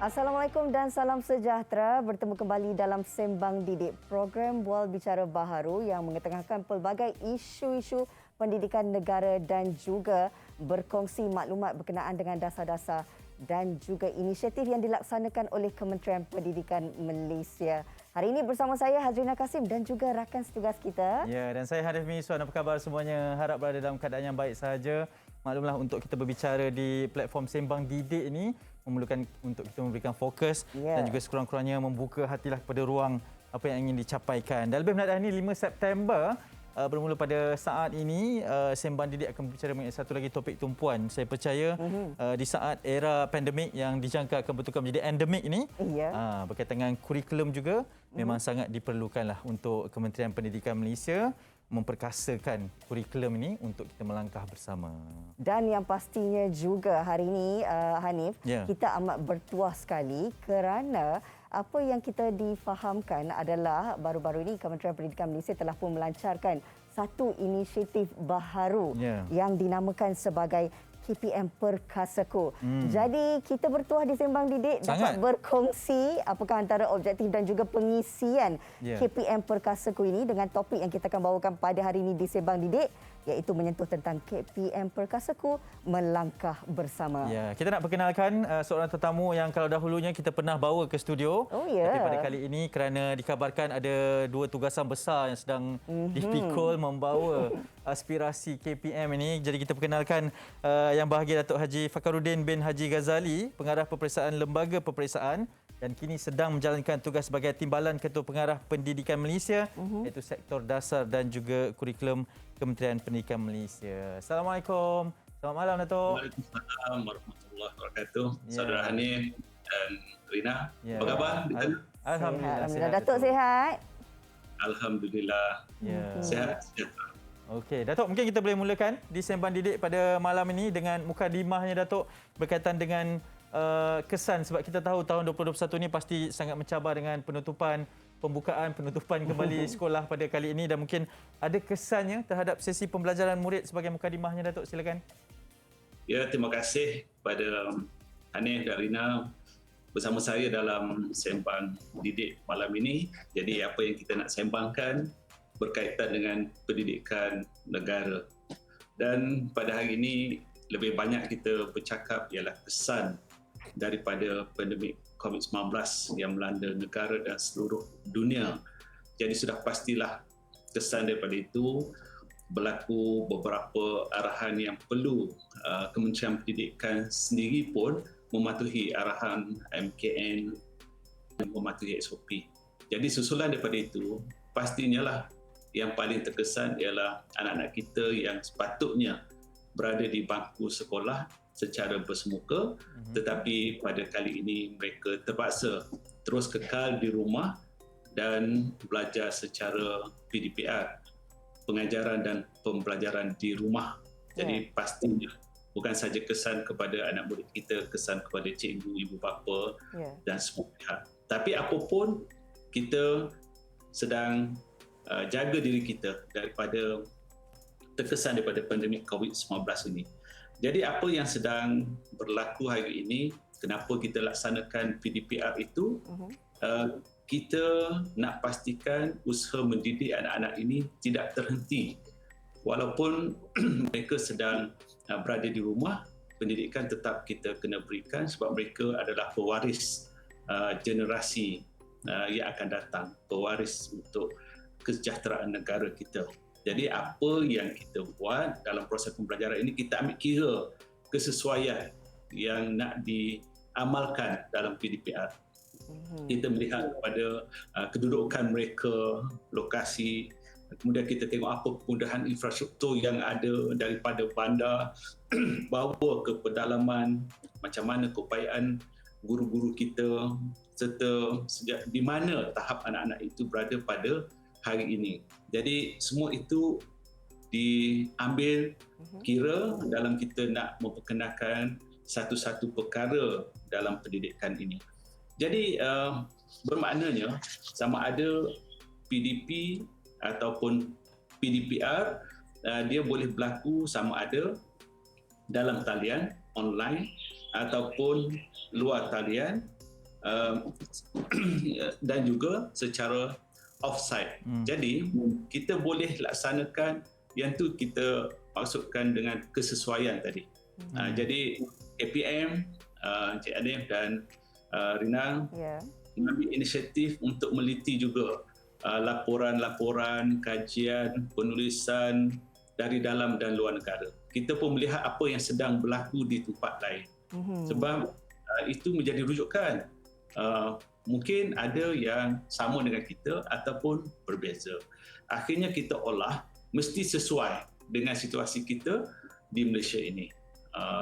Assalamualaikum dan salam sejahtera. Bertemu kembali dalam Sembang Didik, program bual bicara baharu yang mengetengahkan pelbagai isu-isu pendidikan negara dan juga berkongsi maklumat berkenaan dengan dasar-dasar dan juga inisiatif yang dilaksanakan oleh Kementerian Pendidikan Malaysia. Hari ini bersama saya Hazrina Kasim dan juga rakan setugas kita. Ya, dan saya Harif Miswan. Apa khabar semuanya? Harap berada dalam keadaan yang baik sahaja. Maklumlah, untuk kita berbicara di platform Sembang Didik ini memerlukan untuk kita memberikan fokus dan juga sekurang-kurangnya membuka hatilah kepada ruang apa yang ingin dicapaikan. Dan lebih menarik, ini 5 September bermula pada saat ini Sembang Didik akan berbicara mengenai satu lagi topik tumpuan. Saya percaya di saat era pandemik yang dijangka akan bertukar menjadi endemik ini, berkaitan dengan kurikulum juga memang sangat diperlukanlah untuk Kementerian Pendidikan Malaysia memperkasakan kurikulum ini untuk kita melangkah bersama. Dan yang pastinya juga hari ini Hanif, kita amat bertuah sekali kerana apa yang kita difahamkan adalah baru-baru ini Kementerian Pendidikan Malaysia telah pun melancarkan satu inisiatif baharu yang dinamakan sebagai KPM Perkasaku. Jadi kita bertuah di Sembang Didik dapat berkongsi apakah antara objektif dan juga pengisian KPM Perkasaku ini dengan topik yang kita akan bawakan pada hari ini di Sembang Didik, iaitu menyentuh tentang KPM Perkasaku melangkah bersama. Ya, kita nak perkenalkan seorang tetamu yang kalau dahulunya kita pernah bawa ke studio. Tapi pada kali ini kerana dikabarkan ada dua tugasan besar yang sedang dipikul membawa aspirasi KPM ini. Jadi kita perkenalkan yang bahagia Datuk Haji Fakhruddin bin Haji Ghazali, Pengarah Peperiksaan Lembaga Peperiksaan dan kini sedang menjalankan tugas sebagai Timbalan Ketua Pengarah Pendidikan Malaysia, iaitu Sektor Dasar dan juga Kurikulum Kementerian Pendidikan Malaysia. Assalamualaikum. Selamat malam, Datuk. Waalaikumsalam warahmatullahi wabarakatuh. Saudara Hanif dan Rina, apa khabar? Alhamdulillah. Datuk sihat? Alhamdulillah. Sihat. Okey, Datuk, mungkin kita boleh mulakan di Sembang Didik pada malam ini dengan mukadimahnya, Datuk, berkaitan dengan kesan, sebab kita tahu tahun 2021 ini pasti sangat mencabar dengan penutupan kembali sekolah pada kali ini, dan mungkin ada kesannya terhadap sesi pembelajaran murid sebagai mukadimahnya, Datuk, silakan. Ya, terima kasih kepada Hanif dan Rina bersama saya dalam Sembang Didik malam ini. Jadi apa yang kita nak sembangkan berkaitan dengan pendidikan negara. Dan pada hari ini lebih banyak kita bercakap ialah kesan daripada pandemik COVID-19 yang melanda negara dan seluruh dunia. Jadi sudah pastilah kesan daripada itu berlaku beberapa arahan yang perlu Kementerian Pendidikan sendiri pun mematuhi arahan MKN dan mematuhi SOP. Jadi susulan daripada itu, pastinya lah yang paling terkesan ialah anak-anak kita yang sepatutnya berada di bangku sekolah secara bersemuka, tetapi pada kali ini mereka terpaksa terus kekal di rumah dan belajar secara PDPR, pengajaran dan pembelajaran di rumah. Jadi pastinya bukan saja kesan kepada anak murid kita, kesan kepada cikgu, ibu bapa dan semua pihak. Tapi apapun, kita sedang jaga diri kita daripada terkesan daripada pandemik COVID-19 ini. Jadi apa yang sedang berlaku hari ini, kenapa kita laksanakan PDPR itu, kita nak pastikan usaha mendidik anak-anak ini tidak terhenti. Walaupun mereka sedang berada di rumah, pendidikan tetap kita kena berikan sebab mereka adalah pewaris generasi yang akan datang, pewaris untuk kesejahteraan negara kita. Jadi apa yang kita buat dalam proses pembelajaran ini, kita ambil kira kesesuaian yang nak diamalkan dalam PDPR. Kita melihat kepada kedudukan mereka, lokasi, kemudian kita tengok apa kemudahan infrastruktur yang ada daripada bandar bawa ke pedalaman, macam mana keupayaan guru-guru kita, serta sejak di mana tahap anak-anak itu berada pada hari ini. Jadi semua itu diambil kira dalam kita nak memperkenalkan satu-satu perkara dalam pendidikan ini. Jadi bermaknanya sama ada PDP ataupun PDPR, dia boleh berlaku sama ada dalam talian online ataupun luar talian dan juga secara offsite. Jadi kita boleh laksanakan yang tu kita maksudkan dengan kesesuaian tadi. Jadi KPM, Cik Hanif dan Rina mengambil inisiatif untuk meliti juga laporan-laporan, kajian, penulisan dari dalam dan luar negara. Kita pun melihat apa yang sedang berlaku di tempat lain. Sebab itu menjadi rujukan. Mungkin ada yang sama dengan kita ataupun berbeza. Akhirnya kita olah mesti sesuai dengan situasi kita di Malaysia ini.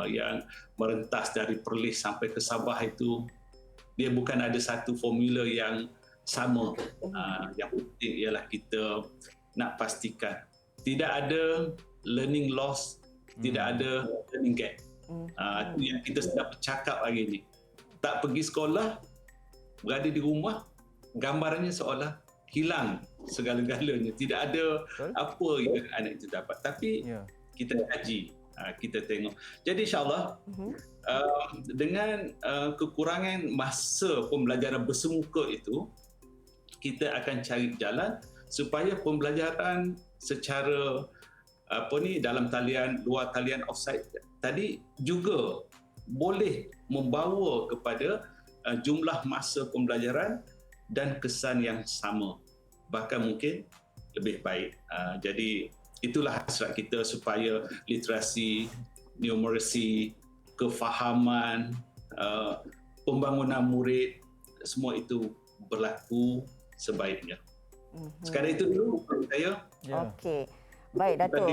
Yang merentas dari Perlis sampai ke Sabah itu, dia bukan ada satu formula yang sama. Yang penting ialah kita nak pastikan tidak ada learning loss, tidak ada learning gap. Itu yang kita sedang bercakap hari ini. Tak pergi sekolah, berada di rumah, gambarannya seolah hilang segala-galanya. Tidak ada apa yang anak itu dapat. Tapi kita kaji, kita tengok. Jadi insyaAllah dengan kekurangan masa pembelajaran bersemuka itu, kita akan cari jalan supaya pembelajaran secara dalam talian, luar talian offsite tadi juga boleh membawa kepada jumlah masa pembelajaran dan kesan yang sama, bahkan mungkin lebih baik. Jadi itulah hasrat kita supaya literasi, numeracy, kefahaman, pembangunan murid, semua itu berlaku sebaiknya. Sekarang itu dulu saya. Okey. Baik, Datuk.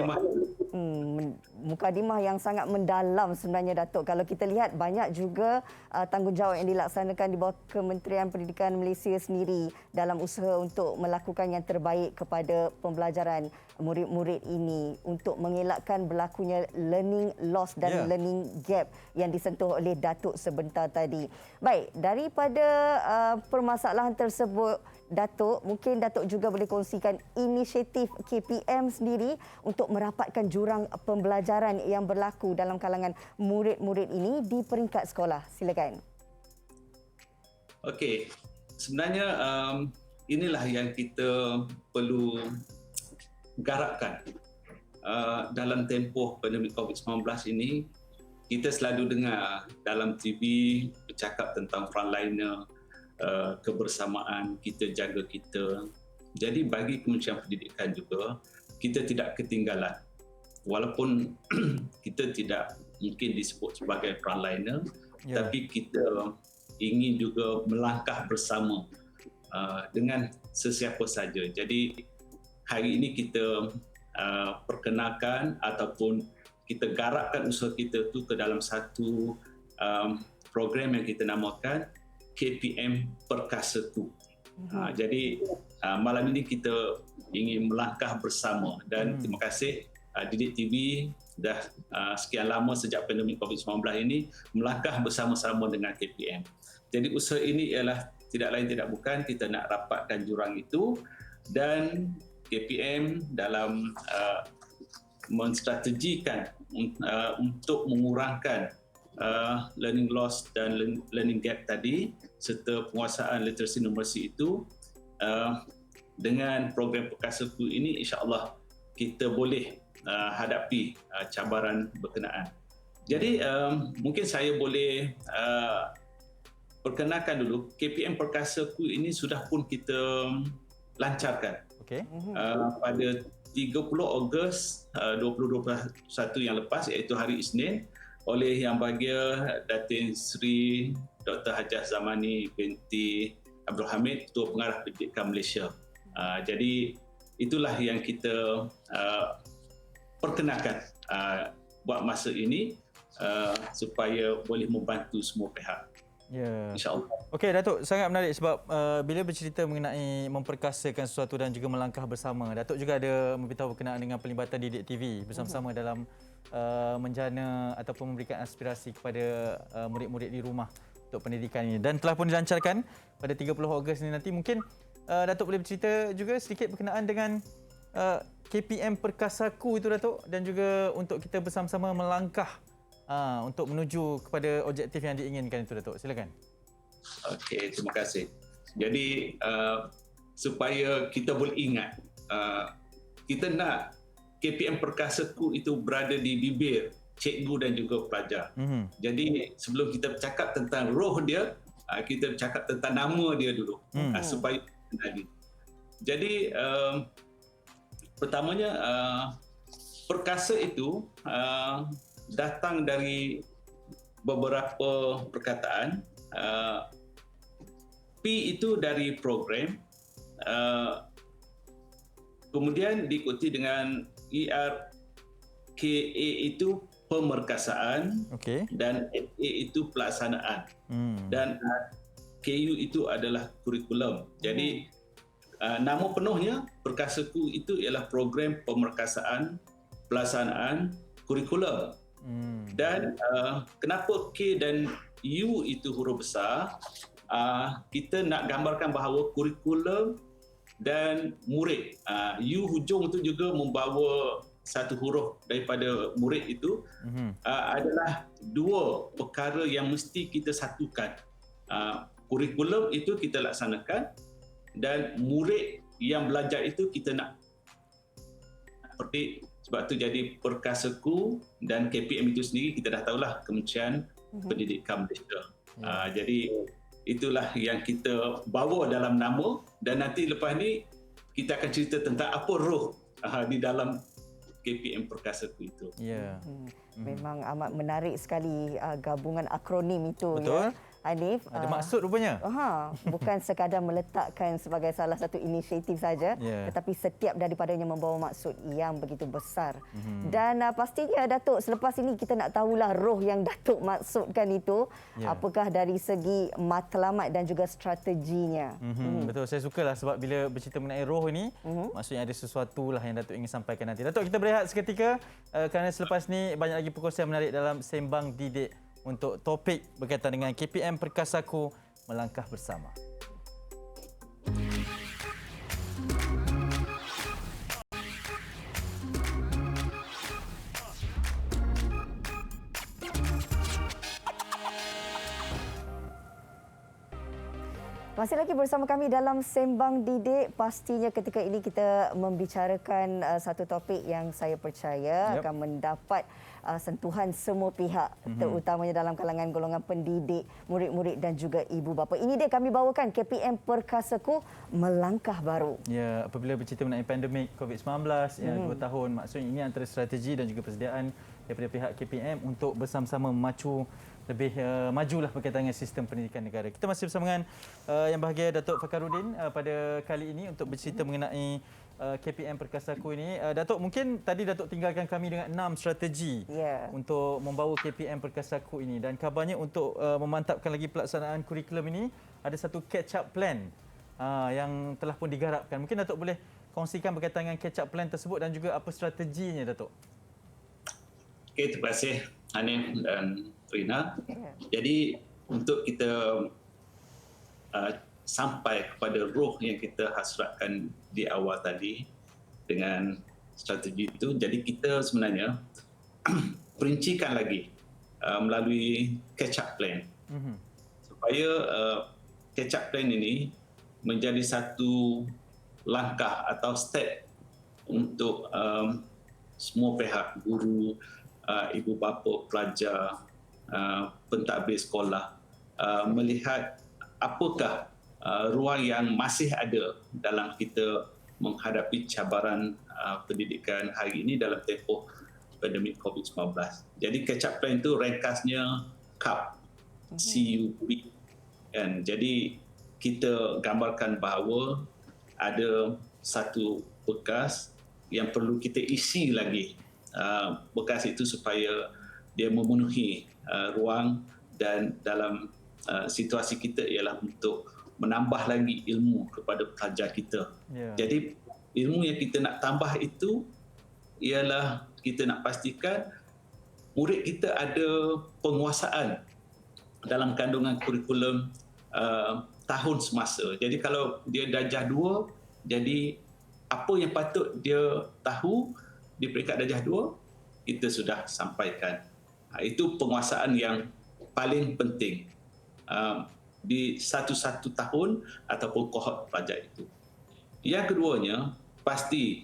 Mukadimah yang sangat mendalam sebenarnya, Datuk. Kalau kita lihat banyak juga tanggungjawab yang dilaksanakan di bawah Kementerian Pendidikan Malaysia sendiri dalam usaha untuk melakukan yang terbaik kepada pembelajaran murid-murid ini untuk mengelakkan berlakunya learning loss dan learning gap yang disentuh oleh Datuk sebentar tadi. Baik, daripada permasalahan tersebut, Datuk, mungkin Datuk juga boleh kongsikan inisiatif KPM sendiri untuk merapatkan jurang pembelajaran yang berlaku dalam kalangan murid-murid ini di peringkat sekolah. Silakan. Okey, sebenarnya inilah yang kita perlu garapkan. Dalam tempoh pandemik COVID-19 ini, kita selalu dengar dalam TV bercakap tentang frontliner, kebersamaan, kita jaga kita. Jadi bagi Kementerian Pendidikan juga, kita tidak ketinggalan. Walaupun kita tidak mungkin disebut sebagai frontliner, tapi kita ingin juga melangkah bersama dengan sesiapa saja. Jadi hari ini kita perkenalkan ataupun kita garapkan usaha kita tu ke dalam satu program yang kita namakan KPM Perkasaku. Jadi malam ini kita ingin melangkah bersama dan terima kasih Didik TV dah sekian lama sejak pandemik COVID-19 ini melangkah bersama-sama dengan KPM. Jadi usaha ini ialah tidak lain tidak bukan kita nak rapatkan jurang itu dan KPM dalam menstrategikan untuk mengurangkan learning loss dan learning gap tadi serta penguasaan literasi numeracy itu dengan program Perkasaku ini insya-Allah kita boleh hadapi cabaran berkenaan. Jadi mungkin saya boleh perkenalkan dulu KPM Perkasaku ini sudah pun kita lancarkan. Pada 30 Ogos 2021 yang lepas iaitu hari Isnin oleh Yang Bahagia Datin Sri Dr. Hajah Zamani binti Abdul Hamid, Ketua Pengarah Pendidikan Malaysia. Jadi itulah yang kita perkenalkan buat masa ini supaya boleh membantu semua pihak. InsyaAllah. Okey, Datuk, sangat menarik sebab bila bercerita mengenai memperkasakan sesuatu dan juga melangkah bersama, Datuk juga ada memberitahu berkenaan dengan pelibatan Didik TV bersama-sama dalam menjana ataupun memberikan aspirasi kepada murid-murid di rumah untuk pendidikan ini dan telah pun dilancarkan pada 30 Ogos ini nanti. Mungkin Datuk boleh bercerita juga sedikit berkenaan dengan KPM Perkasaku itu, Datuk, dan juga untuk kita bersama-sama melangkah untuk menuju kepada objektif yang diinginkan itu, Datuk. Silakan. Okey, terima kasih. Jadi supaya kita boleh ingat, kita nak KPM Perkasaku itu berada di bibir cikgu dan juga pelajar. Jadi sebelum kita bercakap tentang roh dia, kita bercakap tentang nama dia dulu supaya kenali. Jadi pertamanya perkasa itu datang dari beberapa perkataan. P itu dari program, kemudian diikuti dengan ERKA itu pemerkasaan, dan FA itu pelaksanaan, dan KU itu adalah kurikulum. Jadi nama penuhnya Perkasaku itu ialah program pemerkasaan, pelaksanaan, kurikulum. Dan kenapa K dan U itu huruf besar? Kita nak gambarkan bahawa kurikulum dan murid, U hujung itu juga membawa satu huruf daripada murid itu, adalah dua perkara yang mesti kita satukan. Kurikulum itu kita laksanakan, dan murid yang belajar itu kita nak seperti, sebab tu jadi Perkasaku dan KPM itu sendiri kita dah tahulah Kementerian Pendidikan Malaysia. Jadi itulah yang kita bawa dalam nama, dan nanti lepas ni kita akan cerita tentang apa roh di dalam KPM Perkasaku itu. Memang amat menarik sekali gabungan akronim itu. Betul. Ya, Hanif. Ada maksud rupanya. Bukan sekadar meletakkan sebagai salah satu inisiatif saja, tetapi setiap daripadanya membawa maksud yang begitu besar. Dan pastinya Datuk, selepas ini kita nak tahulah roh yang Datuk maksudkan itu, apakah dari segi matlamat dan juga strateginya. Betul, saya sukalah sebab bila bercerita mengenai roh ini, maksudnya ada sesuatu lah yang Datuk ingin sampaikan nanti. Datuk, kita berehat seketika kerana selepas ni banyak lagi perkongsian menarik dalam Sembang Didik untuk topik berkaitan dengan KPM Perkasaku melangkah bersama. Masih lagi bersama kami dalam Sembang Didik. Pastinya ketika ini kita membicarakan satu topik yang saya percaya akan mendapat sentuhan semua pihak, terutamanya dalam kalangan golongan pendidik, murid-murid dan juga ibu bapa. Ini dia kami bawakan KPM Perkasaku melangkah baru. Ya, apabila bercerita mengenai pandemik COVID-19 2 tahun, maksudnya ini antara strategi dan juga persediaan daripada pihak KPM untuk bersama-sama memacu lebih majulah berkaitan dengan sistem pendidikan negara. Kita masih bersama dengan Yang Bahagia Datuk Fakhruddin pada kali ini untuk bercerita mengenai KPM Perkasaku ini. Datuk, mungkin tadi Datuk tinggalkan kami dengan 6 strategi untuk membawa KPM Perkasaku ini, dan kabarnya untuk memantapkan lagi pelaksanaan kurikulum ini ada satu catch up plan yang telah pun digarapkan. Mungkin Datuk boleh kongsikan berkaitan dengan catch up plan tersebut dan juga apa strateginya, Datuk? Okey, terima kasih Hanif dan Rina. Jadi untuk kita sampai kepada roh yang kita hasratkan di awal tadi dengan strategi itu, jadi kita sebenarnya perincikan lagi melalui catch up plan, supaya catch up plan ini menjadi satu langkah atau step untuk semua pihak, guru, ibu bapa, pelajar, pentadbir sekolah melihat apakah ruang yang masih ada dalam kita menghadapi cabaran pendidikan hari ini dalam tempoh pandemik COVID-19. Jadi catch up plan itu ringkasnya CUP, CUP. Dan jadi kita gambarkan bahawa ada satu bekas yang perlu kita isi lagi. Bekas itu supaya dia memenuhi ruang, dan dalam situasi kita ialah untuk menambah lagi ilmu kepada pelajar kita. Jadi ilmu yang kita nak tambah itu ialah kita nak pastikan murid kita ada penguasaan dalam kandungan kurikulum tahun semasa. Jadi kalau dia darjah 2, jadi apa yang patut dia tahu di peringkat darjah 2 kita sudah sampaikan. Itu penguasaan yang paling penting. di satu-satu tahun ataupun kohort pelajar itu. Yang keduanya, pasti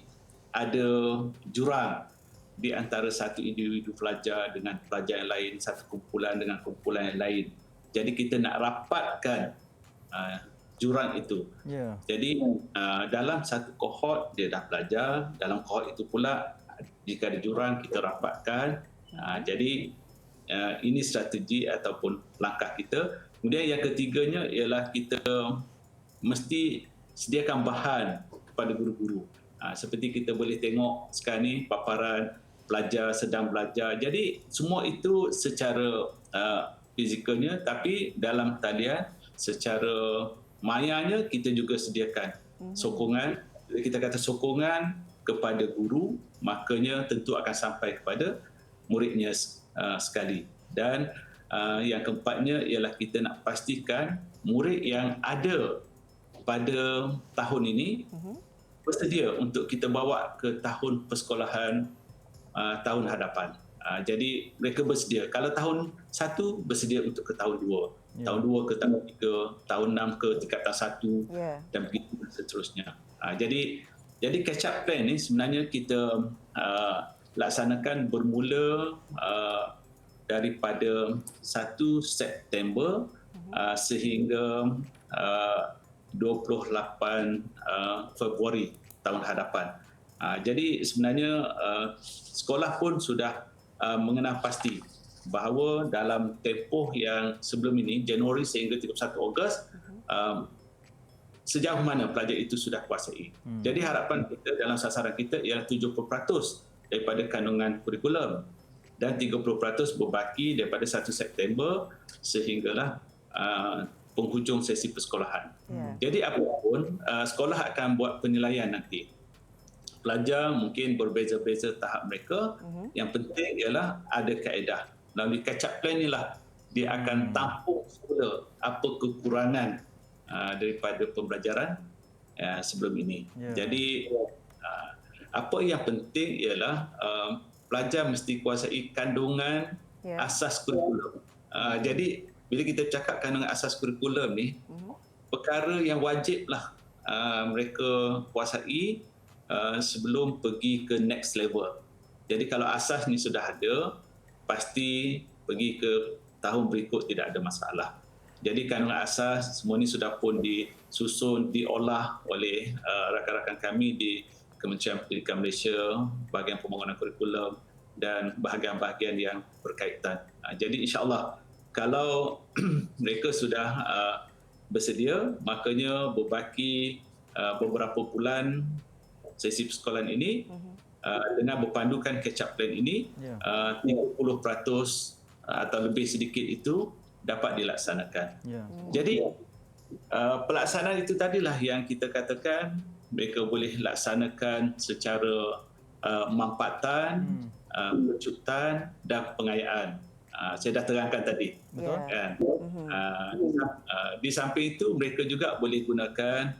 ada jurang di antara satu individu pelajar dengan pelajar yang lain, satu kumpulan dengan kumpulan yang lain. Jadi kita nak rapatkan jurang itu. Yeah. Jadi dalam satu kohort dia dah belajar, dalam kohort itu pula jika ada jurang kita rapatkan. Jadi ini strategi ataupun langkah kita. Kemudian yang ketiganya ialah kita mesti sediakan bahan kepada guru-guru. Seperti kita boleh tengok sekarang ni paparan pelajar sedang belajar. Jadi semua itu secara fizikalnya, tapi dalam talian secara mayanya kita juga sediakan sokongan. Kita kata sokongan kepada guru, makanya tentu akan sampai kepada muridnya sekali. Dan yang keempatnya ialah kita nak pastikan murid yang ada pada tahun ini bersedia untuk kita bawa ke tahun persekolahan tahun hadapan. Jadi mereka bersedia. Kalau tahun 1 bersedia untuk ke tahun 2, tahun 2 ke tahun 3, tahun 6 ke tingkatan 1 dan begitu seterusnya. Jadi catch up plan ni sebenarnya kita laksanakan bermula daripada 1 September sehingga 28 Februari tahun hadapan. Jadi sebenarnya sekolah pun sudah mengenal pasti bahawa dalam tempoh yang sebelum ini, Januari sehingga 31 Ogos, sejauh mana pelajar itu sudah kuasai. Jadi harapan kita dalam sasaran kita ialah 70% daripada kandungan kurikulum dan 30% berbaki daripada 1 September sehinggalah penghujung sesi persekolahan. Jadi apapun, sekolah akan buat penilaian nanti. Pelajar mungkin berbeza-beza tahap mereka. Yang penting ialah ada kaedah. Melalui catch up plan inilah dia akan tampung semula apa kekurangan daripada pembelajaran sebelum ini. Jadi apa yang penting ialah pelajar mesti kuasai kandungan asas kurikulum. Jadi bila kita cakap kandungan asas kurikulum ni, perkara yang wajiblah mereka kuasai sebelum pergi ke next level. Jadi kalau asas ni sudah ada, pasti pergi ke tahun berikut tidak ada masalah. Jadi kandungan asas semua ni sudah pun disusun, diolah oleh rakan-rakan kami di Kementerian Pendidikan Malaysia, bahagian pembangunan kurikulum dan bahagian-bahagian yang berkaitan. Jadi insya-Allah kalau mereka sudah bersedia, makanya berbaki beberapa bulan sesi persekolahan ini dengan berpandukan catch up plan ini, 30% atau lebih sedikit itu dapat dilaksanakan. Jadi pelaksanaan itu tadilah yang kita katakan mereka boleh laksanakan secara mampatan, pencutan dan pengayaan. Saya dah terangkan tadi. Betul. Kan? Di samping itu mereka juga boleh gunakan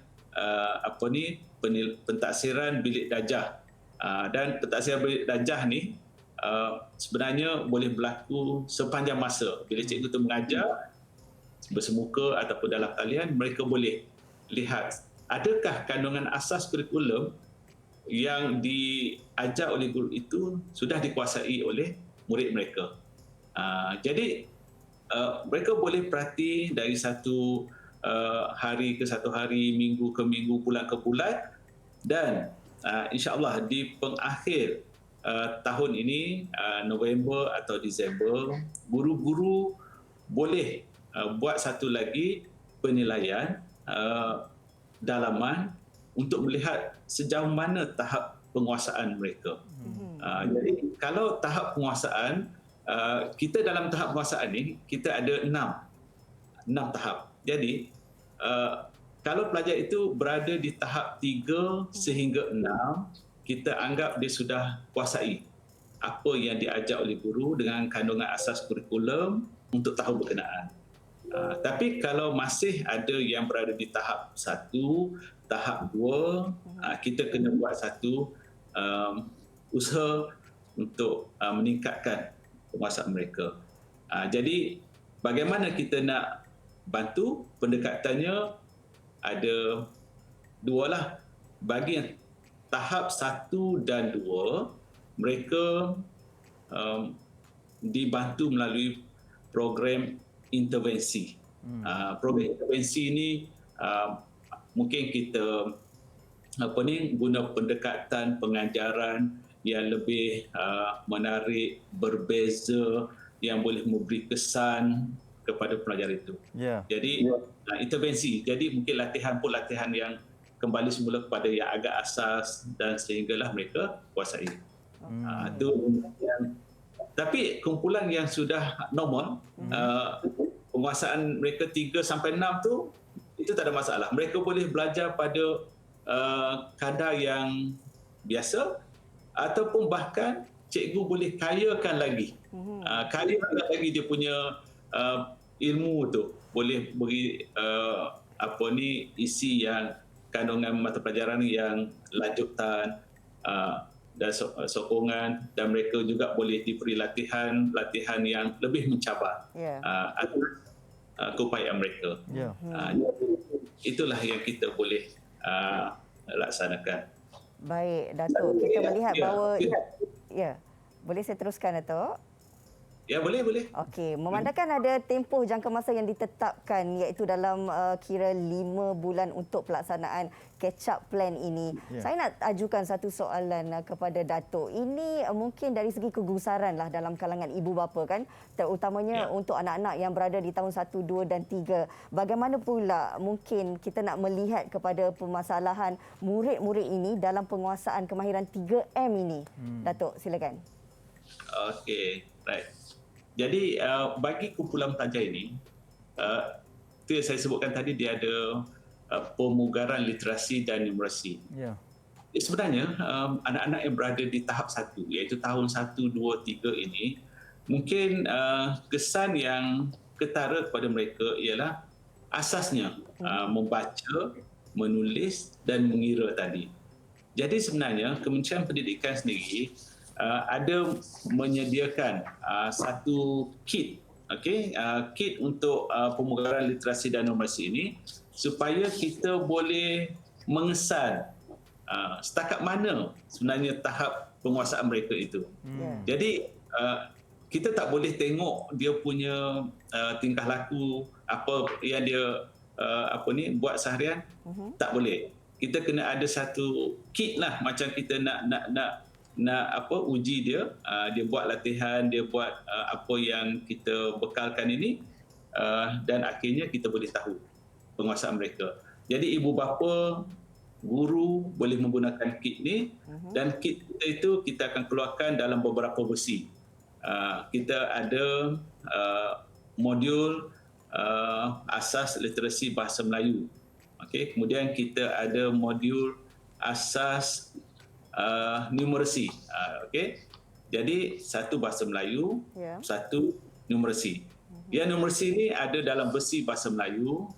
pentaksiran bilik darjah. Dan pentaksiran bilik darjah ni sebenarnya boleh berlaku sepanjang masa. Bila cikgu itu mengajar bersemuka ataupun dalam talian, mereka boleh lihat adakah kandungan asas kurikulum yang diajar oleh guru itu sudah dikuasai oleh murid mereka. Jadi mereka boleh perhati dari satu hari ke satu hari, minggu ke minggu, bulan ke bulan, dan insya-Allah di pengakhir tahun ini, November atau Disember, guru-guru boleh buat satu lagi penilaian dalaman untuk melihat sejauh mana tahap penguasaan mereka. Jadi kalau tahap penguasaan, kita dalam tahap penguasaan ni kita ada 6 tahap. Jadi kalau pelajar itu berada di tahap 3 sehingga 6, kita anggap dia sudah kuasai apa yang diajar oleh guru dengan kandungan asas kurikulum untuk tahun berkenaan. Tapi kalau masih ada yang berada di tahap 1, tahap 2, kita kena buat satu usaha untuk meningkatkan penguasaan mereka. Jadi bagaimana kita nak bantu. Pendekatannya ada dua lah. Bagi yang tahap 1 dan 2, mereka dibantu melalui program intervensi. Program intervensi ini mungkin kita guna pendekatan pengajaran yang lebih menarik, berbeza, yang boleh memberi kesan kepada pelajar itu. Jadi intervensi. Jadi mungkin latihan yang kembali semula kepada yang agak asas dan sehinggalah mereka kuasai. Tapi kumpulan yang sudah normal, penguasaan mereka 3 sampai 6 tu, itu tak ada masalah. Mereka boleh belajar pada kadar yang biasa ataupun bahkan cikgu boleh kayakan lagi. Kayakan lagi dia punya ilmu tu. Boleh beri isi yang kandungan mata pelajaran yang lanjutan dan sokongan, dan mereka juga boleh diberi latihan yang lebih mencabar keupayaan mereka. Itulah yang kita boleh laksanakan. Baik, Datuk. Kita melihat bahawa... Ya, boleh saya teruskan, Datuk? Ya, boleh. Okey, memandangkan ada tempoh jangka masa yang ditetapkan iaitu dalam kira 5 bulan untuk pelaksanaan catch-up plan ini. Saya nak ajukan satu soalan kepada Datuk. Ini mungkin dari segi kegusaran lah dalam kalangan ibu bapa kan, terutamanya untuk anak-anak yang berada di tahun 1, 2 dan 3. Bagaimana pula mungkin kita nak melihat kepada permasalahan murid-murid ini dalam penguasaan kemahiran 3M ini? Datuk, silakan. Okey, right. Jadi bagi kumpulan pelajar ini, itu yang saya sebutkan tadi, dia ada pemugaran literasi dan numerasi. Sebenarnya anak-anak yang berada di tahap 1, iaitu tahun 1, 2, 3 ini, mungkin kesan yang ketara kepada mereka ialah asasnya membaca, menulis dan mengira tadi. Jadi sebenarnya Kementerian Pendidikan sendiri ada menyediakan satu kit, kit untuk pemugaran literasi dan numerasi ini, supaya kita boleh mengesan setakat mana sebenarnya tahap penguasaan mereka itu. Jadi kita tak boleh tengok dia punya tingkah laku, apa yang dia buat seharian, tak boleh. Kita kena ada satu kit lah, macam kita nak uji dia, dia buat latihan, dia buat apa yang kita bekalkan ini, dan akhirnya kita boleh tahu penguasaan mereka. Jadi ibu bapa, guru boleh menggunakan kit ni, dan kit itu kita akan keluarkan dalam beberapa versi. Kita ada modul asas literasi bahasa Melayu. Kemudian kita ada modul asas numerasi. Jadi satu bahasa Melayu, satu numerasi. Yang numerasi ini ada dalam versi bahasa Melayu,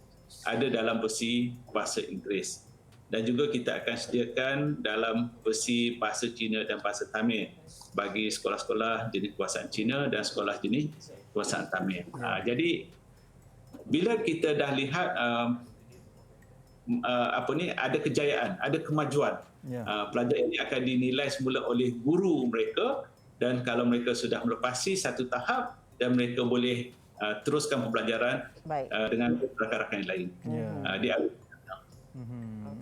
ada dalam versi bahasa Inggeris. Dan juga kita akan sediakan dalam versi bahasa Cina dan bahasa Tamil bagi sekolah-sekolah jenis kekuasaan Cina dan sekolah jenis kekuasaan Tamil. Jadi bila kita dah lihat ada kejayaan, ada kemajuan, pelajar ini akan dinilai semula oleh guru mereka, dan kalau mereka sudah melepasi satu tahap dan mereka boleh teruskan pembelajaran dengan rakan-rakan yang lain.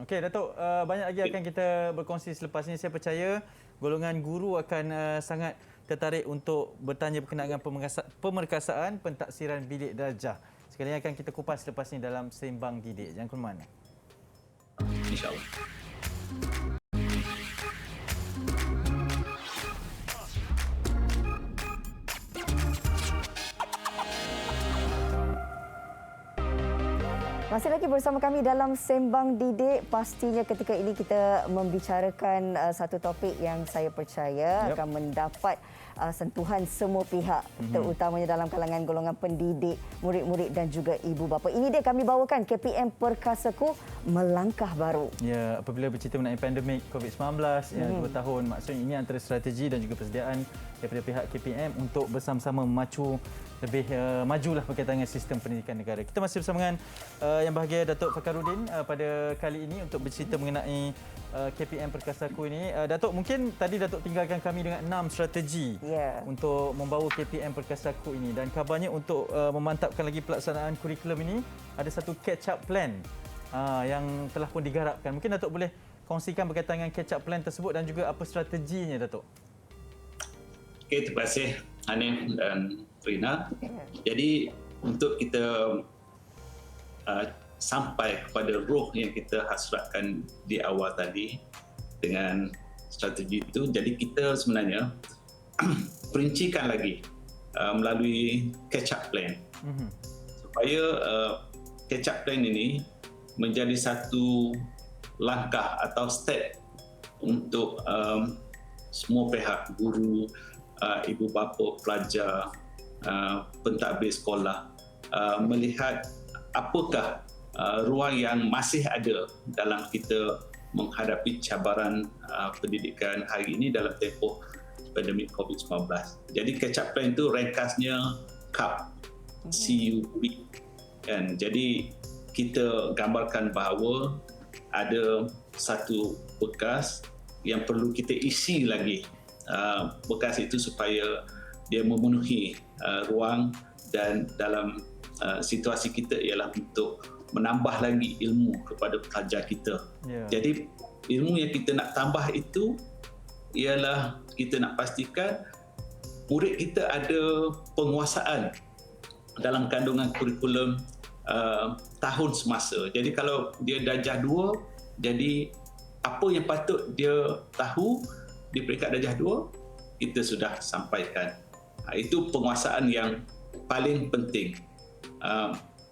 Okey, Datuk, banyak lagi akan kita berkongsi selepas ini. Saya percaya golongan guru akan sangat tertarik untuk bertanya berkenaan dengan pemerkasaan pentaksiran bidik darjah. Sekali lagi akan kita kupas selepas ini dalam Sembang Didik. Jangan ke mana. InsyaAllah. Masih lagi bersama kami dalam Sembang Didik. Pastinya ketika ini kita membicarakan satu topik yang saya percaya akan mendapat sentuhan semua pihak, terutamanya dalam kalangan golongan pendidik, murid-murid dan juga ibu bapa. Ini dia kami bawakan KPM Perkasaku melangkah baru. Ya, apabila bercerita mengenai pandemik COVID-19 ya 2 tahun, maksudnya ini antara strategi dan juga persediaan daripada pihak KPM untuk bersama-sama memacu lebih majulah berkaitan dengan sistem pendidikan negara. Kita masih bersama dengan Yang Bahagia Datuk Fakhruddin pada kali ini untuk bercerita mengenai KPM Perkasaku ini. Datuk, mungkin tadi Datuk tinggalkan kami dengan 6 strategi untuk membawa KPM Perkasaku ini, dan kabarnya untuk memantapkan lagi pelaksanaan kurikulum ini ada satu catch up plan yang telah pun digarapkan. Mungkin Datuk boleh kongsikan berkaitan dengan catch up plan tersebut dan juga apa strateginya, Datuk? Okey, terima kasih Hanif dan Rina. Jadi untuk kita sampai kepada roh yang kita hasratkan di awal tadi dengan strategi itu, jadi kita sebenarnya perincikan lagi melalui catch up plan supaya catch up plan ini menjadi satu langkah atau step untuk semua pihak, guru, ibu bapa, pelajar, pentadbir sekolah melihat apakah ruang yang masih ada dalam kita menghadapi cabaran pendidikan hari ini dalam tempoh pandemik COVID-19. Jadi catch up plan itu ringkasnya CUP, CUP. Kan? Jadi kita gambarkan bahawa ada satu bekas yang perlu kita isi lagi bekas itu supaya dia memenuhi ruang, dan dalam situasi kita ialah untuk menambah lagi ilmu kepada pelajar kita. Jadi ilmu yang kita nak tambah itu ialah kita nak pastikan murid kita ada penguasaan dalam kandungan kurikulum tahun semasa. Jadi kalau dia darjah 2, jadi apa yang patut dia tahu di peringkat darjah 2 kita sudah sampaikan. Itu penguasaan yang paling penting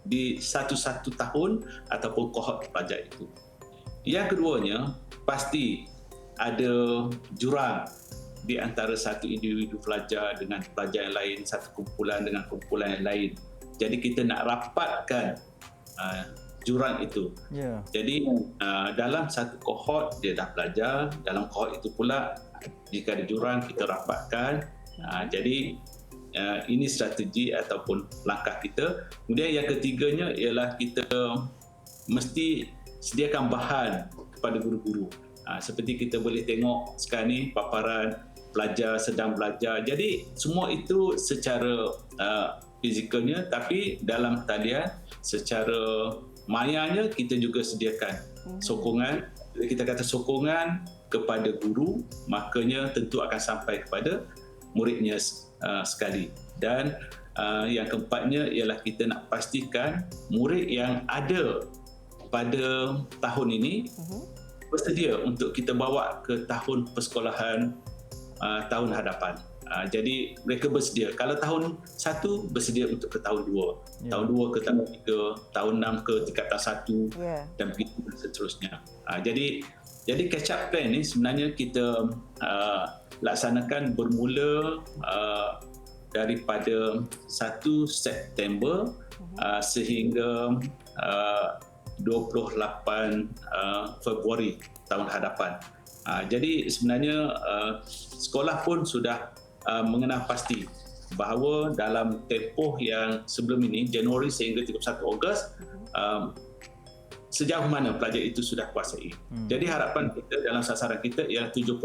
di satu-satu tahun ataupun kohort pelajar itu. Yang keduanya, pasti ada jurang di antara satu individu pelajar dengan pelajar yang lain, satu kumpulan dengan kumpulan yang lain. Jadi kita nak rapatkan jurang itu. Jadi dalam satu kohort dia dah belajar, dalam kohort itu pula jika ada jurang kita rapatkan. Jadi ini strategi ataupun langkah kita. Kemudian yang ketiganya ialah kita mesti sediakan bahan kepada guru-guru. Seperti kita boleh tengok sekarang ni paparan pelajar sedang belajar. Jadi semua itu secara fizikalnya, tapi dalam talian secara mayanya kita juga sediakan sokongan. Kita kata sokongan kepada guru, makanya tentu akan sampai kepada muridnya sekali. Dan yang keempatnya ialah kita nak pastikan murid yang ada pada tahun ini bersedia untuk kita bawa ke tahun persekolahan tahun hadapan. Jadi mereka bersedia. Kalau tahun 1 bersedia untuk ke tahun 2, tahun 2 ke tahun 3, tahun 6 ke tingkatan 1 dan begitu dan seterusnya. Jadi catch up plan ni sebenarnya kita laksanakan bermula daripada 1 September sehingga 28 Februari tahun hadapan. Jadi sebenarnya sekolah pun sudah mengenal pasti bahawa dalam tempoh yang sebelum ini, Januari sehingga 31 Ogos, sejauh mana pelajar itu sudah kuasai. Jadi harapan kita dalam sasaran kita ialah 70%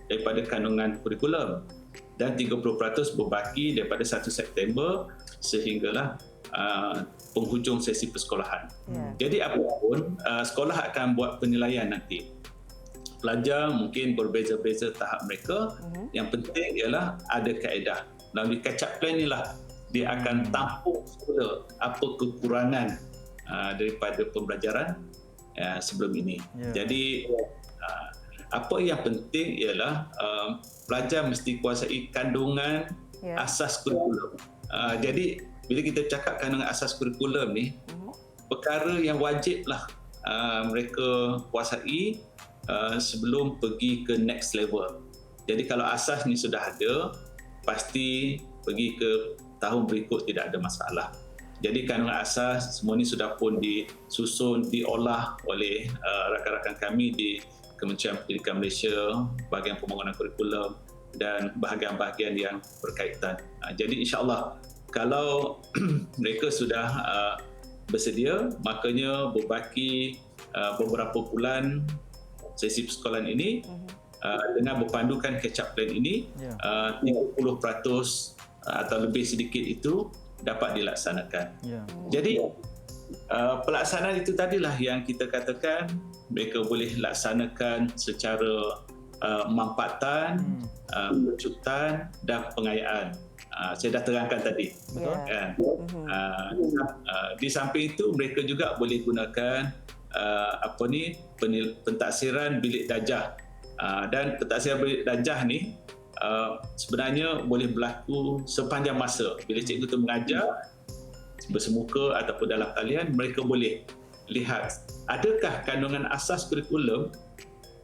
daripada kandungan kurikulum dan 30% berbaki daripada 1 September sehinggalah penghujung sesi persekolahan. Jadi apapun, sekolah akan buat penilaian nanti. Pelajar mungkin berbeza-beza tahap mereka. Yang penting ialah ada kaedah. Melalui catch up plan inilah dia akan tampung semula apa kekurangan daripada pembelajaran sebelum ini. Jadi apa yang penting ialah pelajar mesti kuasai kandungan asas kurikulum. Jadi bila kita cakap kandungan asas kurikulum ni, perkara yang wajiblah mereka kuasai sebelum pergi ke next level. Jadi kalau asas ni sudah ada, pasti pergi ke tahun berikut tidak ada masalah. Jadi kandungan asas semua ni sudah pun disusun, diolah oleh rakan-rakan kami di Kementerian Pendidikan Malaysia, bahagian pembangunan kurikulum dan bahagian-bahagian yang berkaitan. Jadi insya-Allah kalau mereka sudah bersedia, makanya berbaki beberapa bulan sesi persekolahan ini dengan berpandukan catch up plan ini, 30% atau lebih sedikit itu dapat dilaksanakan. Jadi pelaksanaan itu tadilah yang kita katakan mereka boleh laksanakan secara mampatan, pencutan dan pengayaan. Saya dah terangkan tadi. Betul. Kan? Di samping itu mereka juga boleh gunakan pentaksiran bilik darjah. Dan pentaksiran bilik darjah ni sebenarnya boleh berlaku sepanjang masa. Bila cikgu tu mengajar bersemuka ataupun dalam talian, mereka boleh lihat adakah kandungan asas kurikulum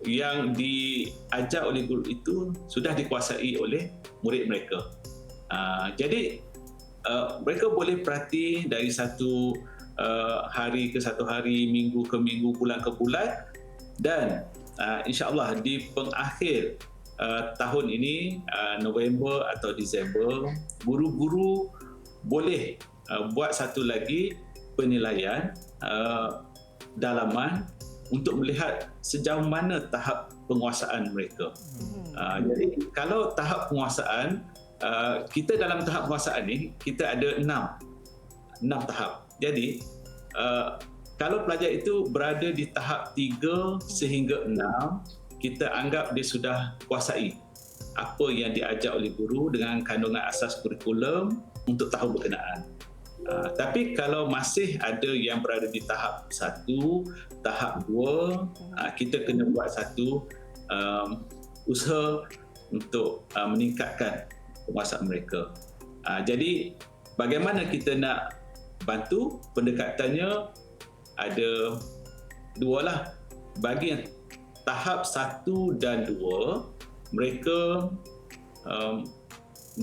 yang diajar oleh guru itu sudah dikuasai oleh murid mereka. Jadi mereka boleh perhati dari satu hari ke satu hari, minggu ke minggu, bulan ke bulan, dan insya-Allah di pengakhir tahun ini, November atau Disember, guru-guru boleh buat satu lagi penilaian dalaman untuk melihat sejauh mana tahap penguasaan mereka. Jadi kalau tahap penguasaan, kita dalam tahap penguasaan ni kita ada 6 tahap. Jadi kalau pelajar itu berada di tahap 3 sehingga 6, kita anggap dia sudah kuasai apa yang diajar oleh guru dengan kandungan asas kurikulum untuk tahun berkenaan. Tapi kalau masih ada yang berada di tahap 1, tahap 2, kita kena buat satu usaha untuk meningkatkan penguasaan mereka. Jadi bagaimana kita nak bantu? Pendekatannya ada dua lah. Bagi yang tahap 1 dan 2, mereka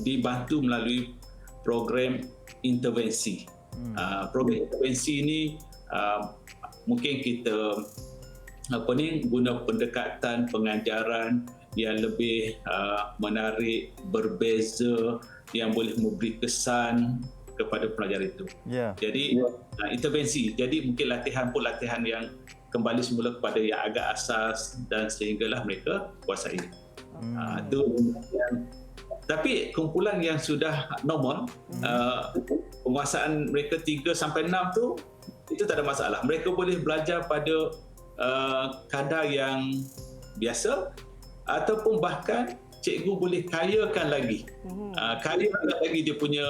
dibantu melalui program intervensi. Program intervensi ini mungkin kita guna pendekatan pengajaran yang lebih menarik, berbeza, yang boleh memberi kesan kepada pelajar itu. Jadi intervensi. Jadi mungkin latihan yang kembali semula kepada yang agak asas dan sehinggalah mereka kuasai. Itu tapi kumpulan yang sudah normal, penguasaan mereka 3 sampai 6 tu, itu tak ada masalah. Mereka boleh belajar pada kadar yang biasa ataupun bahkan cikgu boleh kayakan lagi. Kayakan lagi dia punya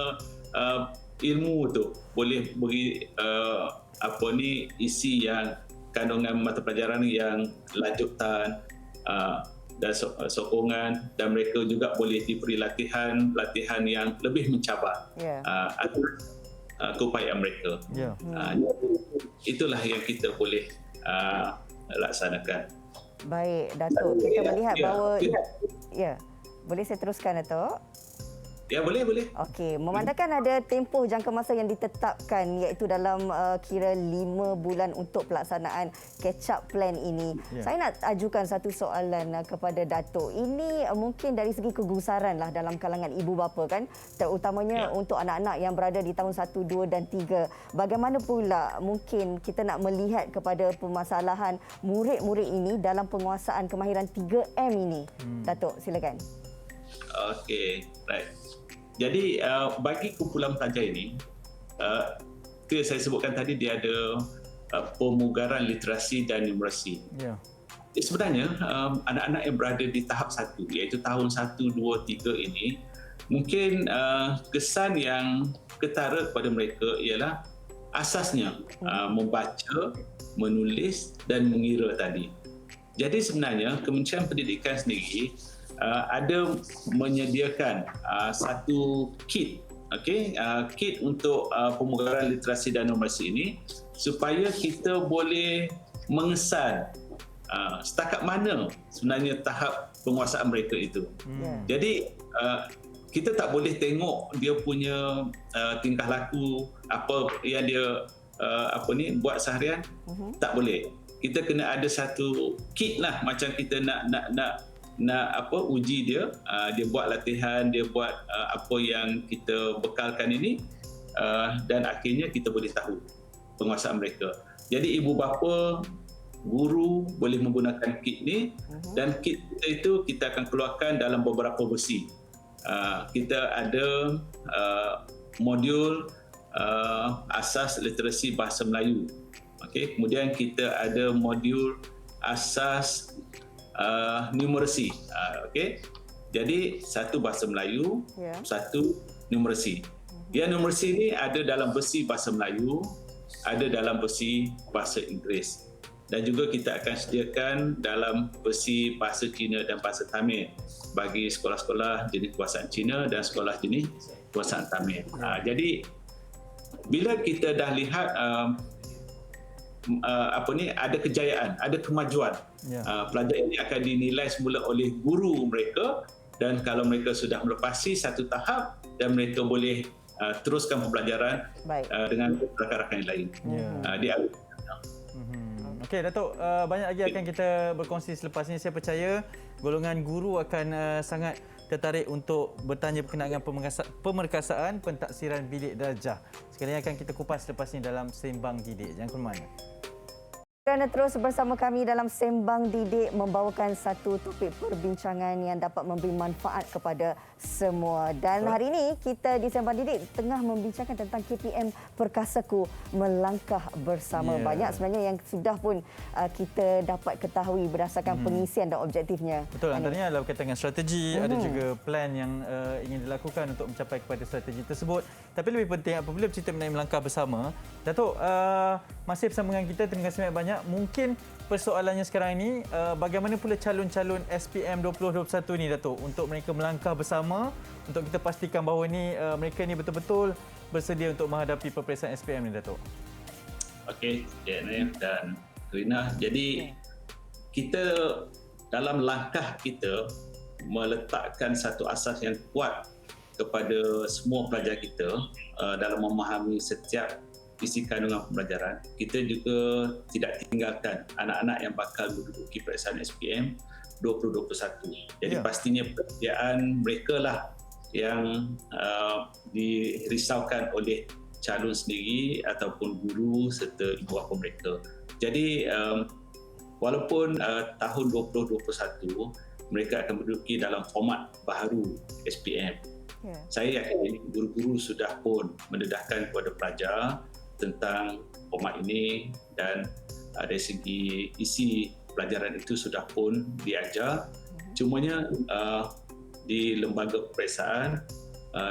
ilmu tu. Boleh beri isi yang kandungan mata pelajaran yang lanjutan dan sokongan, dan mereka juga boleh diberi latihan yang lebih mencabar atas keupayaan mereka. Itulah yang kita boleh laksanakan. Baik, Datuk, kita melihat bahawa boleh saya teruskan, Datuk? Ya, boleh. Okey, memandangkan ada tempoh jangka masa yang ditetapkan, iaitu dalam kira 5 bulan untuk pelaksanaan catch up plan ini. Saya nak ajukan satu soalan kepada Datuk. Ini mungkin dari segi kegusaran lah dalam kalangan ibu bapa kan, terutamanya untuk anak-anak yang berada di tahun 1, 2 dan 3. Bagaimana pula mungkin kita nak melihat kepada permasalahan murid-murid ini dalam penguasaan kemahiran 3M ini? Datuk, silakan. Okey, right. Jadi bagi kumpulan pelajar ini, itu saya sebutkan tadi, dia ada pemugaran literasi dan numerasi. Sebenarnya anak-anak yang berada di tahap 1, iaitu tahun 1, 2, 3 ini, mungkin kesan yang ketara kepada mereka ialah asasnya membaca, menulis dan mengira tadi. Jadi sebenarnya Kementerian Pendidikan sendiri ada menyediakan satu kit, kit untuk pemugaran literasi dan numerasi ini, supaya kita boleh mengesan setakat mana sebenarnya tahap penguasaan mereka itu. Jadi kita tak boleh tengok dia punya tingkah laku, apa yang dia buat seharian, tak boleh. Kita kena ada satu kit lah, macam kita nak uji dia, dia buat latihan, dia buat apa yang kita bekalkan ini, dan akhirnya kita boleh tahu penguasaan mereka. Jadi ibu bapa, guru boleh menggunakan kit ni, dan kit itu kita akan keluarkan dalam beberapa versi. Kita ada modul asas literasi bahasa Melayu. Okey, kemudian kita ada modul asas numerasi. Okey. Jadi satu bahasa Melayu, satu numerasi. Yang numerasi ni ada dalam versi bahasa Melayu, ada dalam versi bahasa Inggeris. Dan juga kita akan sediakan dalam versi bahasa Cina dan bahasa Tamil bagi sekolah-sekolah jenis kekuasaan Cina dan sekolah jenis kekuasaan Tamil. Jadi bila kita dah lihat ada kejayaan, ada kemajuan, pelajar ini akan dinilai semula oleh guru mereka, dan kalau mereka sudah melepasi satu tahap dan mereka boleh teruskan pembelajaran dengan rakan-rakan yang lain. Okey, Datuk, banyak lagi akan kita berkongsi selepas ini. Saya percaya golongan guru akan sangat tertarik untuk bertanya berkenaan dengan pemerkasaan pentaksiran bilik darjah. Sekali akan kita kupas selepas ini dalam Sembang Didik. Jangan ke mana. Kerana terus bersama kami dalam Sembang Didik, membawakan satu topik perbincangan yang dapat memberi manfaat kepada semua. Dan hari ini kita di Sembang Didik tengah membincangkan tentang KPM Perkasaku Melangkah Bersama. Banyak sebenarnya yang sudah pun kita dapat ketahui berdasarkan pengisian dan objektifnya. Betul, antaranya adalah berkaitan dengan strategi, ada juga plan yang ingin dilakukan untuk mencapai kepada strategi tersebut. Tapi lebih penting apabila bercerita mengenai melangkah bersama, Datuk masih bersama dengan kita, terima kasih banyak. Mungkin persoalannya sekarang ini, bagaimana pula calon-calon SPM 2021 ni, Datuk, untuk mereka melangkah bersama untuk kita pastikan bahawa mereka ni betul-betul bersedia untuk menghadapi peperiksaan SPM ni, Datuk. Okey, Janet dan Rina. Jadi kita dalam langkah kita meletakkan satu asas yang kuat kepada semua pelajar kita dalam memahami setiap isi kandungan pembelajaran. Kita juga tidak tinggalkan anak-anak yang bakal menduduki peperiksaan SPM 2021. Jadi pastinya persediaan mereka lah yang dirisaukan oleh calon sendiri ataupun guru serta ibu bapa mereka. Jadi walaupun tahun 2021 mereka akan menduduki dalam format baharu SPM, saya yakin guru-guru sudah pun mendedahkan kepada pelajar tentang format ini, dan dari segi isi pelajaran itu sudah pun diajar. Cumanya di lembaga peperiksaan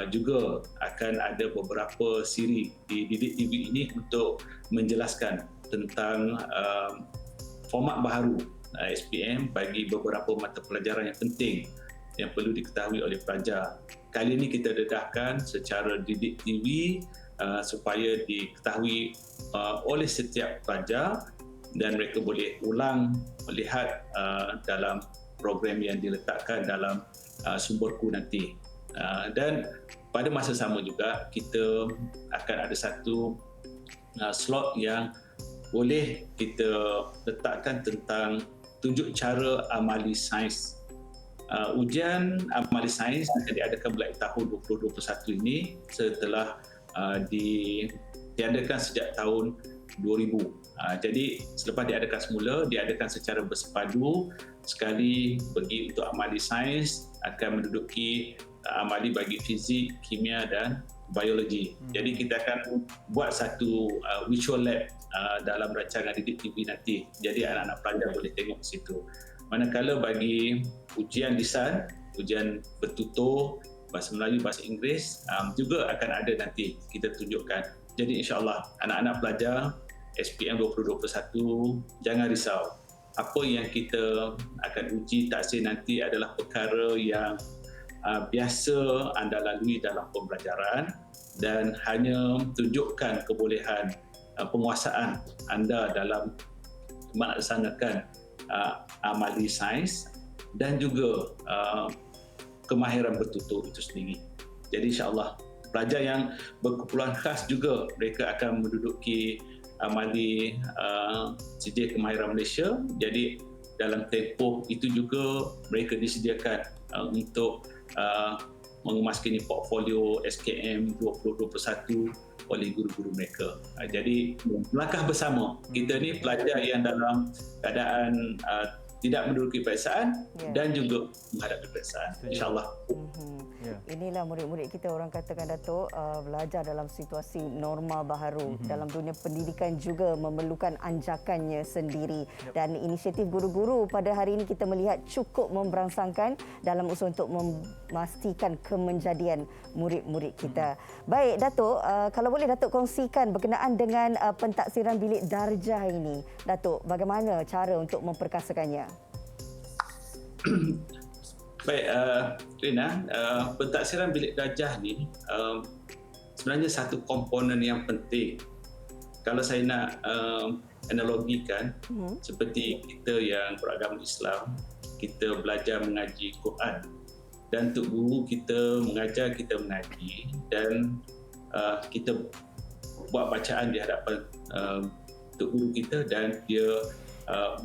juga akan ada beberapa siri di Didik TV ini untuk menjelaskan tentang format baharu SPM bagi beberapa mata pelajaran yang penting yang perlu diketahui oleh pelajar. Kali ini kita dedahkan secara Didik TV supaya diketahui oleh setiap pelajar dan mereka boleh ulang melihat dalam program yang diletakkan dalam sumberku nanti. Dan pada masa sama juga kita akan ada satu slot yang boleh kita letakkan tentang tunjuk cara amali sains. Ujian amali sains akan diadakan mulai tahun 2021 ini setelah diadakan sejak tahun 2000. Jadi selepas diadakan semula, diadakan secara bersepadu sekali bagi untuk amali sains, akan menduduki amali bagi fizik, kimia dan biologi. Jadi kita akan buat satu virtual lab dalam rancangan Didik TV nanti. Jadi anak-anak pelajar boleh tengok di situ. Manakala bagi ujian lisan, ujian bertutur, bahasa Melayu, bahasa Inggeris juga akan ada nanti kita tunjukkan. Jadi insya-Allah anak-anak pelajar SPM 2021 jangan risau. Apa yang kita akan uji taksir nanti adalah perkara yang biasa anda lalui dalam pembelajaran dan hanya tunjukkan kebolehan penguasaan anda dalam melaksanakan amali sains dan juga kemahiran bertutur itu sendiri. Jadi insya-Allah pelajar yang berkumpulan khas juga mereka akan menduduki amali sedia kemahiran Malaysia. Jadi dalam tempoh itu juga mereka disediakan untuk mengemaskan portfolio SKM 2021 oleh guru-guru mereka. Jadi melangkah bersama kita ni pelajar yang dalam keadaan tidak menduduki peperiksaan dan juga menghadapi peperiksaan, insya-Allah. Inilah murid-murid kita, orang katakan Datuk, belajar dalam situasi norma baharu. Dalam dunia pendidikan juga memerlukan anjakannya sendiri. Dan inisiatif guru-guru pada hari ini kita melihat cukup memberangsangkan dalam usaha untuk memastikan kemenjadian murid-murid kita. Baik Datuk, kalau boleh Datuk kongsikan berkenaan dengan pentaksiran bilik darjah ini. Datuk, bagaimana cara untuk memperkasakannya? Baik, Rina, pentaksiran bilik darjah ni sebenarnya satu komponen yang penting. Kalau saya nak analogikan, seperti kita yang beragama Islam, kita belajar mengaji Quran dan Tok Guru kita mengajar kita mengaji dan kita buat bacaan di hadapan Tok Guru kita dan dia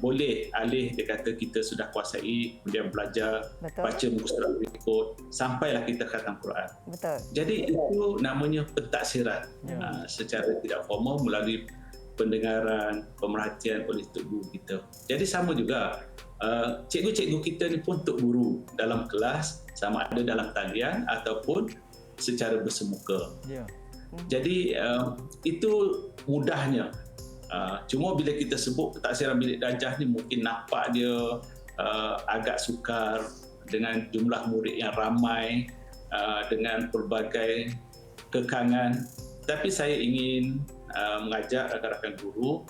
boleh alih dia kata kita sudah kuasai, kemudian belajar baca muka surat berikut sampailah kita khatam Quran. Jadi itu namanya pentaksiran secara tidak formal melalui pendengaran, pemerhatian oleh Tok Guru kita. Jadi sama juga cikgu-cikgu kita ni pun Tok Guru dalam kelas, sama ada dalam talian ataupun secara bersemuka. Jadi itu mudahnya. Cuma bila kita sebut pentaksiran bilik darjah ni mungkin nampak dia agak sukar dengan jumlah murid yang ramai, dengan pelbagai kekangan. Tapi saya ingin mengajak rakan-rakan guru,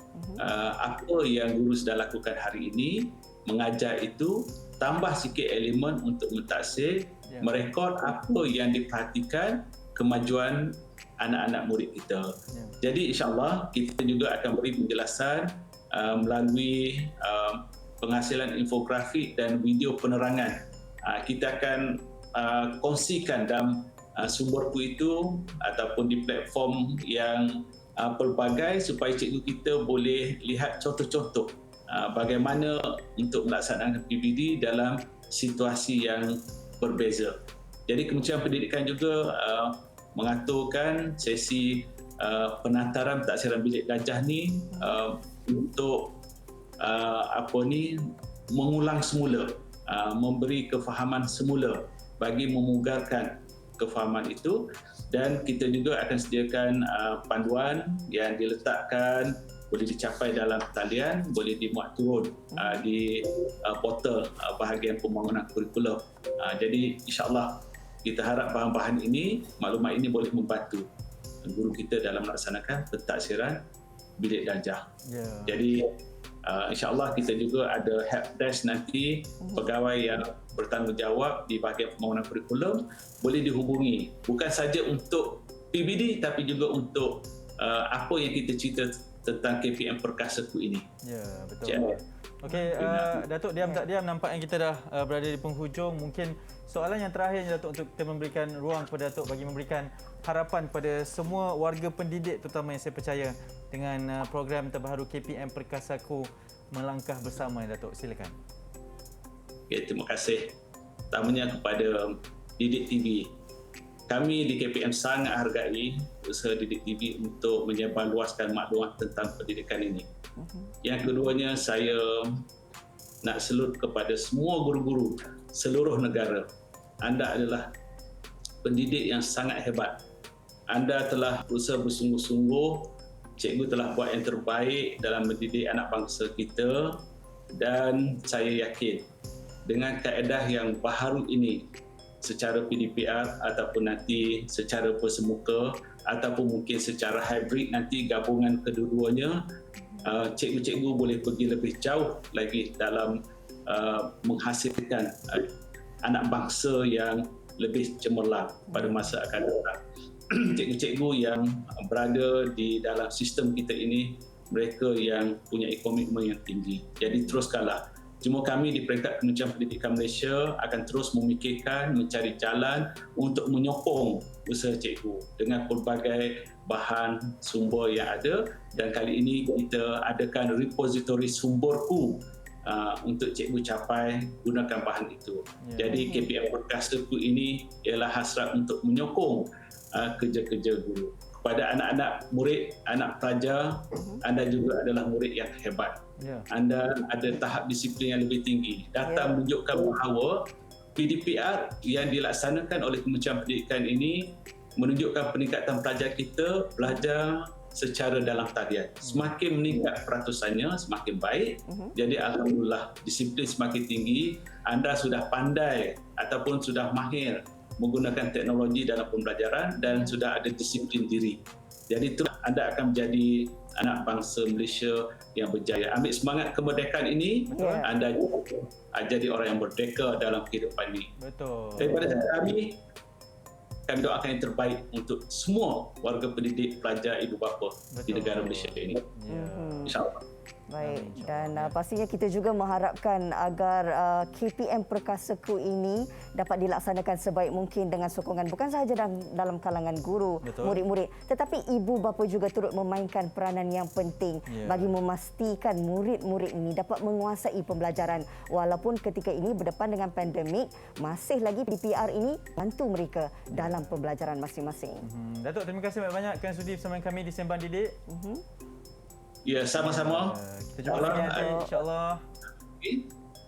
apa yang guru sedang lakukan hari ini, mengajar itu tambah sikit elemen untuk mentaksir, merekod apa yang diperhatikan kemajuan anak-anak murid kita. Jadi insya-Allah kita juga akan beri penjelasan melalui penghasilan infografik dan video penerangan. Kita akan kongsikan dalam sumberku itu ataupun di platform yang pelbagai supaya cikgu kita boleh lihat contoh-contoh bagaimana untuk melaksanakan PBD dalam situasi yang berbeza. Jadi Kementerian Pendidikan juga mengaturkan sesi penataran pentaksiran bilik darjah ni untuk mengulang semula, memberi kefahaman semula bagi memugarkan kefahaman itu, dan kita juga akan sediakan panduan yang diletakkan boleh dicapai dalam talian, boleh dimuat turun di portal bahagian pembangunan kurikulum. Jadi insya-Allah kita harap bahan-bahan ini, maklumat ini boleh membantu guru kita dalam melaksanakan pentaksiran bilik darjah. Jadi insya-Allah kita juga ada helpdesk nanti, pegawai yang bertanggungjawab di bahagian pembangunan kurikulum boleh dihubungi, bukan saja untuk PBD tapi juga untuk apa yang kita cerita tentang KPM Perkasaku ini. Ya, betul. Okey, Datuk, diam tak diam nampaknya kita dah berada di penghujung. Mungkin soalan yang terakhir Datuk untuk kita memberikan ruang kepada Datuk bagi memberikan harapan pada semua warga pendidik, terutama yang saya percaya dengan program terbaru KPM Perkasaku melangkah bersama. Datuk, silakan. Okay, terima kasih. Pertamanya kepada Didik TV. Kami di KPM sangat hargai usaha Didik TV untuk menyebarluaskan maklumat tentang pendidikan ini. Yang keduanya, saya nak salute kepada semua guru-guru seluruh negara. Anda adalah pendidik yang sangat hebat. Anda telah berusaha bersungguh-sungguh. Cikgu telah buat yang terbaik dalam mendidik anak bangsa kita, dan saya yakin dengan kaedah yang baharu ini, secara PDPR ataupun nanti secara bersemuka ataupun mungkin secara hybrid nanti gabungan kedua-duanya, cikgu-cikgu boleh pergi lebih jauh lagi dalam menghasilkan anak bangsa yang lebih cemerlang pada masa akan datang. Cikgu-cikgu yang berada di dalam sistem kita ini, mereka yang punya komitmen yang tinggi. Jadi teruskanlah Cuma kami di peringkat Kementerian Pendidikan Malaysia akan terus memikirkan, mencari jalan untuk menyokong usaha cikgu dengan pelbagai bahan sumber yang ada, dan kali ini kita adakan repository sumberku untuk cikgu capai gunakan bahan itu. Jadi KPM Perkasaku ini ialah hasrat untuk menyokong kerja-kerja guru. Kepada anak-anak murid, anak pelajar, anda juga adalah murid yang hebat. Anda ada tahap disiplin yang lebih tinggi. Data menunjukkan bahawa PDPR yang dilaksanakan oleh Kementerian Pendidikan ini menunjukkan peningkatan pelajar kita belajar secara dalam talian. Semakin meningkat peratusannya, semakin baik. Jadi alhamdulillah, disiplin semakin tinggi. Anda sudah pandai ataupun sudah mahir menggunakan teknologi dalam pembelajaran dan sudah ada disiplin diri. Jadi itu anda akan menjadi anak bangsa Malaysia yang berjaya. Ambil semangat kemerdekaan ini, anda jadi orang yang merdeka dalam kehidupan ini. Betul. Daripada kami doakan yang terbaik untuk semua warga pendidik, pelajar, ibu bapa di negara Malaysia ini. InsyaAllah. Baik, dan pastinya kita juga mengharapkan agar KPM Perkasaku ini dapat dilaksanakan sebaik mungkin dengan sokongan bukan sahaja dalam kalangan guru, murid-murid, tetapi ibu bapa juga turut memainkan peranan yang penting bagi memastikan murid-murid ini dapat menguasai pembelajaran walaupun ketika ini berdepan dengan pandemik, masih lagi PPR ini bantu mereka dalam pembelajaran masing-masing. Datuk, terima kasih banyak kerana sudi bersama kami di Sembang Didik. Ya, sama-sama. Kita jumpa lagi nanti, insyaAllah.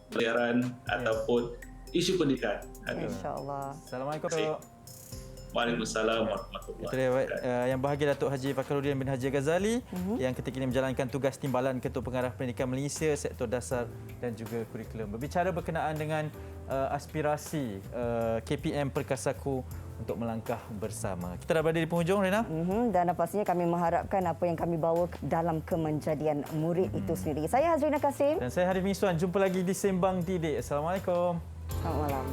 Pelajaran ataupun isu pendidikan. InsyaAllah. Assalamualaikum, Datuk. Waalaikumsalam warahmatullahi wabarakatuh. Yang bahagia Datuk Haji Fakhruddin bin Haji Ghazali yang ketika ini menjalankan tugas timbalan Ketua Pengarah Pendidikan Malaysia Sektor Dasar dan juga Kurikulum. Berbicara berkenaan dengan aspirasi KPM Perkasaku untuk melangkah bersama. Kita dah berada di penghujung, Rina. Dan pastinya kami mengharapkan apa yang kami bawa dalam kemenjadian murid itu sendiri. Saya Hazrina Kasim. Dan saya Harif Miswan. Jumpa lagi di Sembang Didik. Assalamualaikum. Selamat malam.